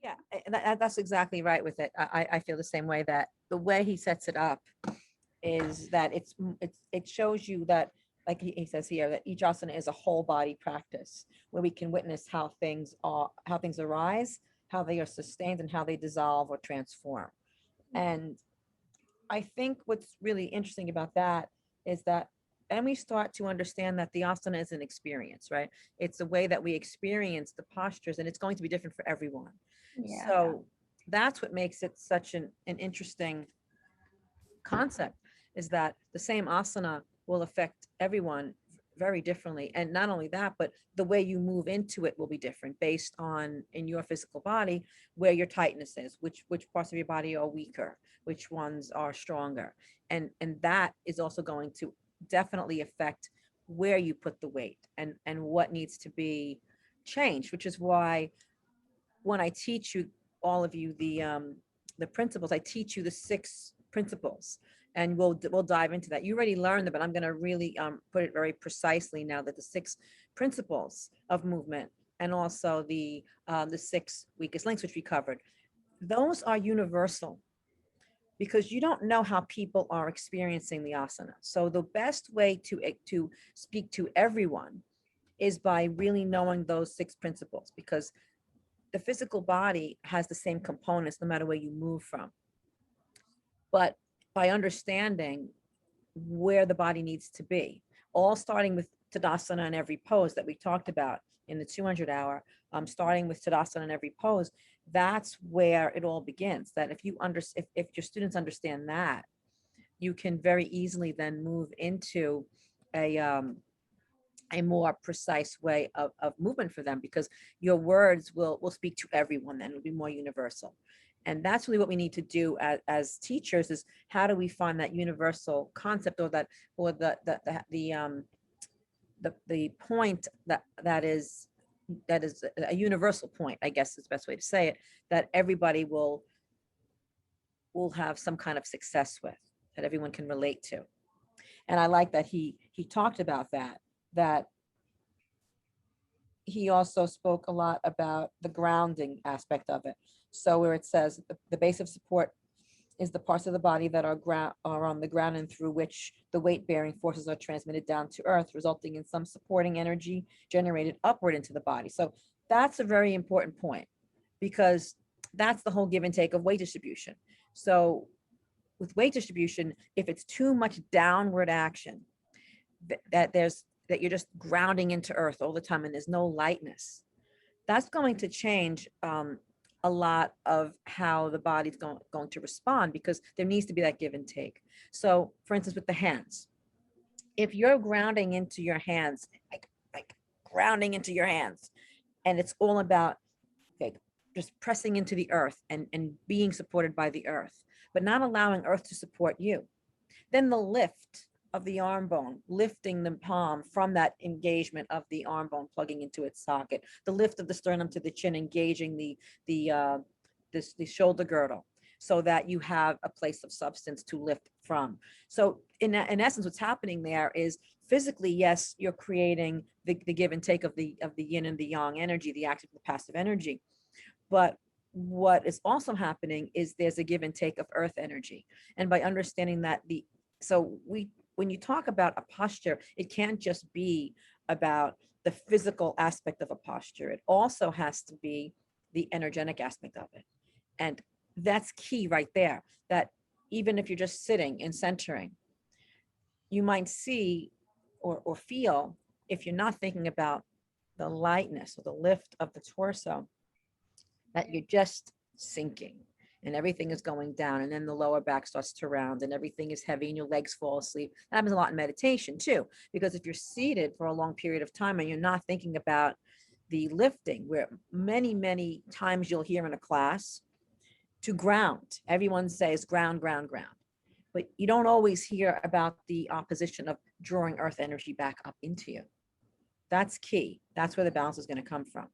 Yeah, that's exactly right with it. I feel the same way, that the way he sets it up is that it shows you that, like he says here, that each asana is a whole body practice where we can witness how things arise, how they are sustained, and how they dissolve or transform. And I think what's really interesting about that is that, and we start to understand that the asana is an experience, right? It's the way that we experience the postures, and it's going to be different for everyone. Yeah. So that's what makes it such an interesting concept, is that the same asana will affect everyone very differently. And not only that, but the way you move into it will be different based on, in your physical body, where your tightness is, which parts of your body are weaker, which ones are stronger. And that is also going to definitely affect where you put the weight, and what needs to be changed, which is why when I teach you, all of you, the principles, I teach you the 6 principles, and we'll dive into that. You already learned them, but I'm going to really put it very precisely now, that the 6 principles of movement, and also the 6 weakest links, which we covered, those are universal, because you don't know how people are experiencing the asana. So the best way to speak to everyone is by really knowing those 6 principles, because the physical body has the same components no matter where you move from. But by understanding where the body needs to be, all starting with Tadasana in every pose that we talked about in the 200 hour, starting with Tadasana in every pose, that's where it all begins. That if your students understand that, you can very easily then move into a a more precise way of movement for them, because your words will speak to everyone, then it'll be more universal. And that's really what we need to do as teachers, is how do we find that universal concept, or that, or the point that is a universal point, I guess is the best way to say it, that everybody will have some kind of success with, that everyone can relate to. And I like that he talked about that he also spoke a lot about the grounding aspect of it. So where it says the base of support is the parts of the body that are on the ground, and through which the weight bearing forces are transmitted down to earth, resulting in some supporting energy generated upward into the body. So that's a very important point, because that's the whole give and take of weight distribution. So with weight distribution, if it's too much downward action, that you're just grounding into earth all the time, and there's no lightness, that's going to change a lot of how the body's going to respond, because there needs to be that give and take. So for instance, with the hands, if you're grounding into your hands, like grounding into your hands, and it's all about, like, just pressing into the earth, and being supported by the earth, but not allowing earth to support you, then the lift of the arm bone, lifting the palm from that engagement of the arm bone plugging into its socket, the lift of the sternum to the chin, engaging the the shoulder girdle, so that you have a place of substance to lift from. So in essence, what's happening there is, physically, yes, you're creating the give and take of the yin and the yang energy, the active and the passive energy. But what is also happening is there's a give and take of earth energy. And by understanding that, when you talk about a posture, it can't just be about the physical aspect of a posture. It also has to be the energetic aspect of it. And that's key right there, that even if you're just sitting and centering, you might see or feel, if you're not thinking about the lightness or the lift of the torso, that you're just sinking, and everything is going down, and then the lower back starts to round, and everything is heavy, and your legs fall asleep. That happens a lot in meditation too, because if you're seated for a long period of time and you're not thinking about the lifting, where many times you'll hear in a class to ground, everyone says ground, ground, ground, but you don't always hear about the opposition of drawing earth energy back up into you. That's key. That's where the balance is going to come from.